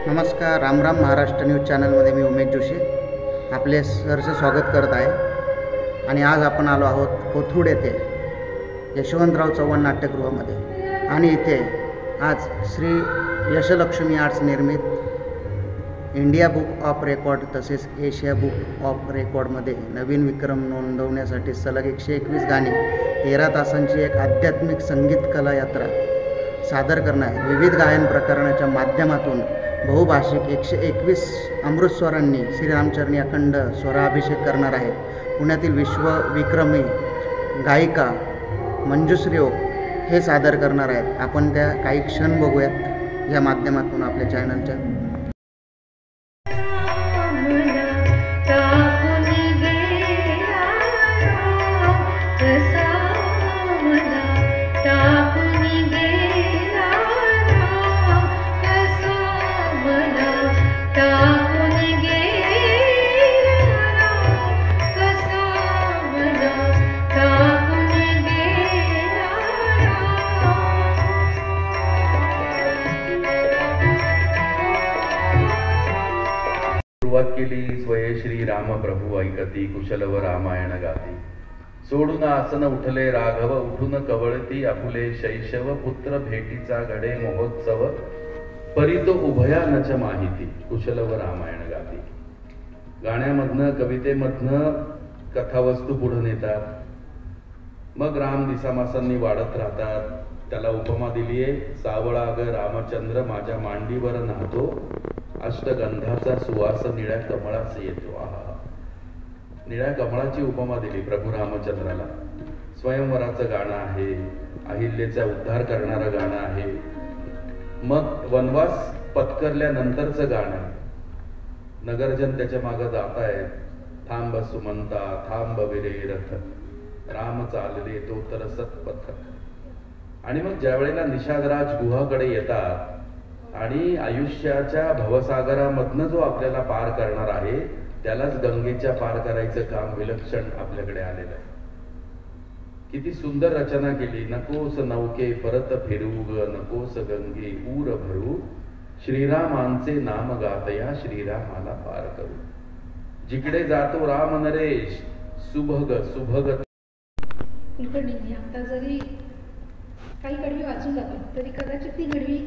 नमस्कार, राम महाराष्ट्र न्यूज चॅनलमध्ये मी उमेश जोशी आपले सहर्ष स्वागत करत आहे। आणि आज आपण आलो आहोत कोथरूड येथे यशवंतराव चव्हाण नाट्यगृहामध्ये। आणि इथे आज श्री यशलक्ष्मी आर्ट्स निर्मित इंडिया बुक ऑफ रेकॉर्ड तसेच एशिया बुक ऑफ रेकॉर्डमध्ये नवीन विक्रम नोंदवण्यासाठी सलग 121 गाणी 13 तासांची एक आध्यात्मिक संगीत कला यात्रा सादर करणार आहे। विविध गायन प्रकरणाच्या माध्यमातून बहुभाषिक 121 अमृतस्वरांनी श्रीरामचरणी अखंड स्वराभिषेक करणार आहेत। पुण्यातील विश्वविक्रमी गायिका मंजुश्री ओक हे सादर करणार आहेत। आपण त्या काही क्षण बघूयात या माध्यमातून आपल्या चॅनलच्या। सुरुवात केली स्वये श्री राम प्रभू ऐकती कुशलव रामायण गाती। सोडून आसन उठले राघव उठून कवळती आपुले शैशव पुत्र भेटीचा घडे महोत्सव परितो उभया नच माहिती कुशलव रामायण गाती। गाण्यामधनं कवितेमधनं कथावस्तू पुढे नेतात। मग राम दिसामासांनी वाढत राहतात। त्याला उपमा दिली आहे, सावळा ग रामचंद्र माझ्या मांडीवर नाहतो अष्टगंधाचा सुवास निळ्या कमळास येतो। निळ्या कमळाची उपमा दिली प्रभू रामचंद्राला। स्वयंवराचं गाणं आहे, अहिल्याचा उद्धार करणारं गाणं आहे। मग वनवास पत्करल्यानंतरचं गाणं, नगरजन त्याच्या मागे जात आहेत। थांब सुमंता थांब विरे रथ राम चालले तो तर सत्पथ। आणि मग ज्या वेळेला निषादराज गुहाकडे येतात आणि आयुष्याच्या भवसागरामधनं जो आपल्याला पार करणार आहे त्यालाच गंगेच्या पार करायचं काम विलक्षण आपल्याकडे आलेलं आहे। किती सुंदर रचना केली। नकोस नौके परत फिरू ग नकोस गंगे ऊर भरू श्रीरामांचे नाम गातया श्रीरामाला पार करू। जिकडे जातो राम नरेश सुभग सुभग। कुलकर्णी आता जरी काही कडवी वाचून जातो तरी कदाचित ती कडवी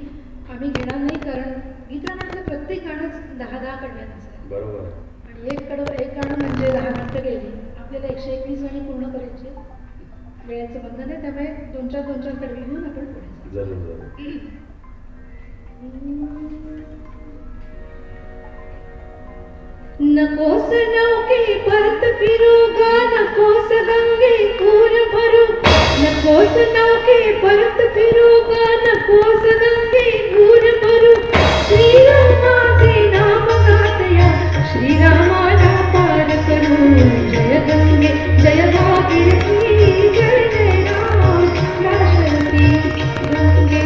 आम्ही घेणार नाही, कारण गीतरामातलं प्रत्येक गाणंच 10-10 कडव्यांचं आहे। बरोबर। आणि एक गाणं म्हणजे 10 नाट्य गेली। आपल्याला 121 गाणी पूर्ण करायचे, वेळेचं बंधन आहे, त्यामुळे 2-4 कडवी घेऊन आपण पुढे जरूर जरूर। नकोस नौके परत फिरू ग नकोस गंगे पूर भरू। नकोस नौके परत फिरू ग नकोस गंगे पूर भरू श्रीरामाचे नाम गातया श्रीरामाला पार करू। जय गंगे जय भागीरथी जय जय राम राष्ट्रपती गंगे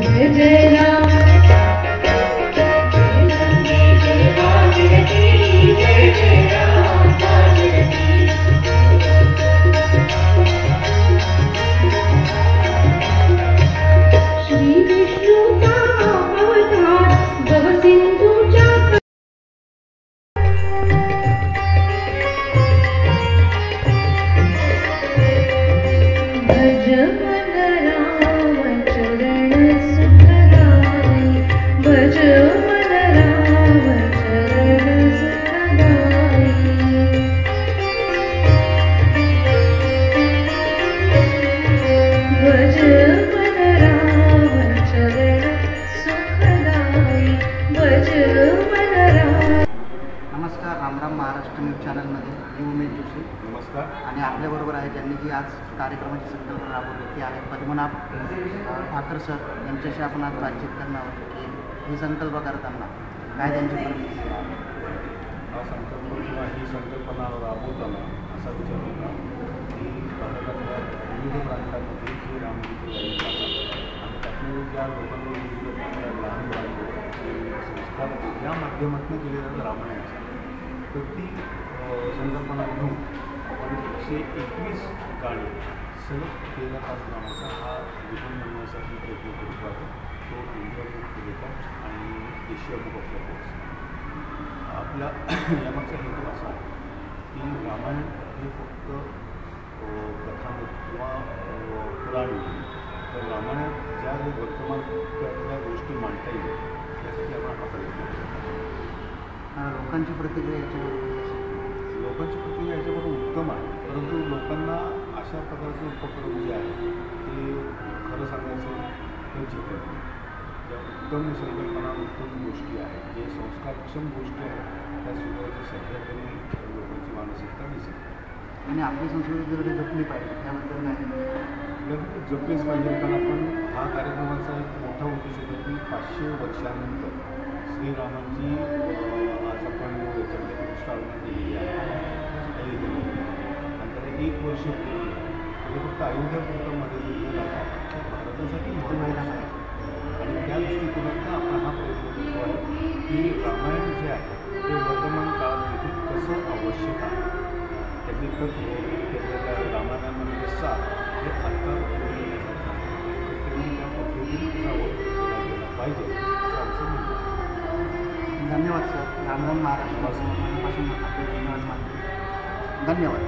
जय जय राम महाराष्ट्र न्यूज चॅनलमध्ये मी उमेश जोशी। नमस्कार। आणि आपल्याबरोबर आहे ज्यांनी की आज कार्यक्रमाची संकल्पना राबवली ती आहे पद्मनाभ ठाकर सर। यांच्याशी आपण आज बातचीत करणार आहोत की ही संकल्प करताना काय त्यांची ही संकल्पना राबवताना असा विचार होता की भारतातल्या विविध प्रांतांमध्ये जे रामगीते आणि त्यातून ज्या लोकांवर विविध लहान मुलांचे संस्कार या माध्यमातून केले जातं रामायणाचं, तर ती संकल्पना घेऊन आपण 121 गाणी सलग 13 तास गाण्याचा हा विधान बनवण्यासाठी प्रयत्न करत राहतो। तो interview Asia book of records. आपला यामागचा हेतू असा आहे की रामायण हे फक्त कथानक किंवा पुराण नाही, तर रामायणात ज्या वर्तमान काळातल्या गोष्टी मांडता येईल यासाठी आपण हा प्रयत्न करतो. लोकांची प्रतिक्रिया याच्यावर लोकांची प्रतिक्रिया याच्याबरोबर उत्तम आहे, परंतु लोकांना अशा प्रकारचे उपक्रम जे आहे ते खरं सांगायचं हे झेपत नाही. ज्या उत्तम संकल्पना, उत्तम गोष्टी आहेत, जे संस्कारक्षम गोष्टी आहेत त्या सुधारायची सध्या तरी लोकांची मानसिकता दिसत. आणि आपली संस्कृती जर जपली पाहिजे त्याबद्दल काय नक्कीच जपलीच पाहिजे, कारण आपण हा कार्यक्रमाचा एक मोठा उद्देश होता की 500 वर्षानंतर श्रीरामांची आज आपण याच्यामध्ये प्रस्तावना केलेली आहे अयोध्येमध्ये. नंतर 1 वर्ष पूर्वी हे फक्त अयोध्यापुरतं मध्ये राहतात भारतासाठी महत्त्वाचं आहे. आणि त्या दृष्टिकोनातून आपण हा प्रयत्न करतो आहे की रामायण जे आहे ते वर्तमान काळात देखील कसं आवश्यक आहे, त्यातली तत्व, त्यातल्या रामायणामध्ये सार हे आत्ता उपयोगी येण्यासारखं आहे. त्यांनी त्या पद्धतीने वापर केला पाहिजे असं आमचं म्हणणं आहे. धन्यवाद सर. राम राम महाराष्ट्र. मनापासून आपले धन्यवाद मानतो. धन्यवाद.